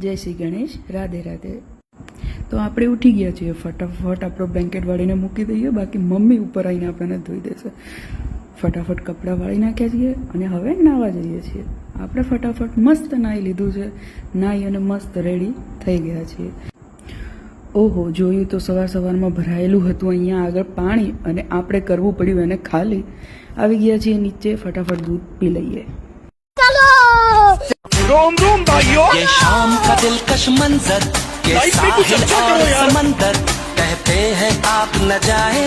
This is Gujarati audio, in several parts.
જય શ્રી ગણેશ, રાધે રાધે. તો આપણે ઉઠી ગયા છીએ, ફટાફટ આપણો બ્લેન્કેટ વાળીને મૂકી દઈએ, બાકી મમ્મી ઉપર આવીને આપણને ધોઈ દેશે. ફટાફટ કપડાં વાળી નાખ્યા છીએ અને હવે નાહવા જઈએ છીએ. આપણે ફટાફટ મસ્ત નાહી લીધું છે, નાહી અને મસ્ત રેડી થઈ ગયા છીએ. ઓહો, જોયું તો સવારમાં ભરાયેલું હતું અહીંયા આગળ પાણી અને આપણે કરવું પડ્યું એને ખાલી. આવી ગયા છીએ નીચે, ફટાફટ દૂધ પી લઈએ. रोम रोम भाइयों, ये शाम का दिलकश मंजर के साहिल और समंदर कहते हैं आप न जाए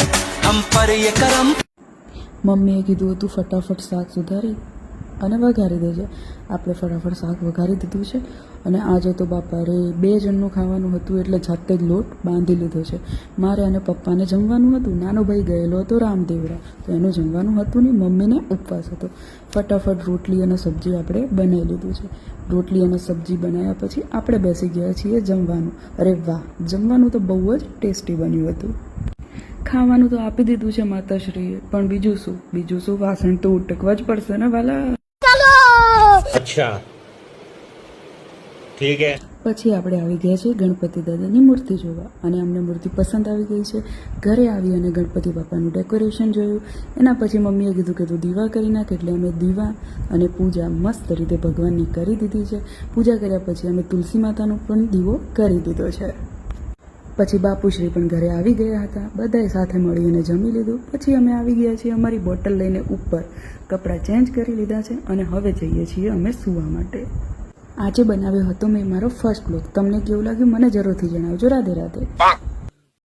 हम पर ये करम. મમ્મીએ કીધું હતું ફટાફટ શાક સુધારી અને વઘારી દેજે. આપણે ફટાફટ શાક વઘારી દીધું છે અને આજે તો બાપા રે 2 જણનું ખાવાનું હતું એટલે જાતે જ લોટ બાંધી લીધો છે. મારે અને પપ્પાને જમવાનું હતું, નાનો ભાઈ ગયેલો હતો રામદેવરા, તો એનું જમવાનું હતું નહીં, મમ્મીને ઉપવાસ હતો. ફટાફટ રોટલી અને સબ્જી આપણે બનાવી લીધું છે. રોટલી અને સબ્જી બનાવ્યા પછી આપણે બેસી ગયા છીએ જમવાનું. અરે વાહ, જમવાનું તો બહુ જ ટેસ્ટી બન્યું હતું. ખાવાનું તો આપી દીધું છે માતાશ્રીએ, પણ બીજું શું, વાસણ તો ઉટકવા જ પડશે ને વાલા. अच्छा ठीक है. પછી આપણે આવી ગયા છીએ ગણપતિ દાદાની મૂર્તિ જોવા અને અમને મૂર્તિ પસંદ આવી ગઈ છે. ઘરે આવી અને ગણપતિ બાપાનું ડેકોરેશન જોયું. એના પછી મમ્મીએ કીધું કે તું દીવા કરી નાખ, એટલે અમે દીવા અને પૂજા મસ્ત રીતે ભગવાનની કરી દીધી છે. પૂજા કર્યા પછી અમે તુલસી માતાનો પણ દીવો કરી દીધો છે. પછી બાપુશ્રી પણ ઘરે આવી ગયા હતા, બધાએ સાથે મળીને જમી લીધું. પછી અમે આવી ગયા છીએ અમારી બોટલ લઈને ઉપર, કપડાં ચેન્જ કરી લીધા છે અને હવે જઈએ છીએ અમે સૂવા માટે. આજે બનાવ્યો હતો મેં મારો ફર્સ્ટ બ્લોગ. તમને કેવું લાગ્યું મને જરૂરથી જણાવજો. રાધે રાધે.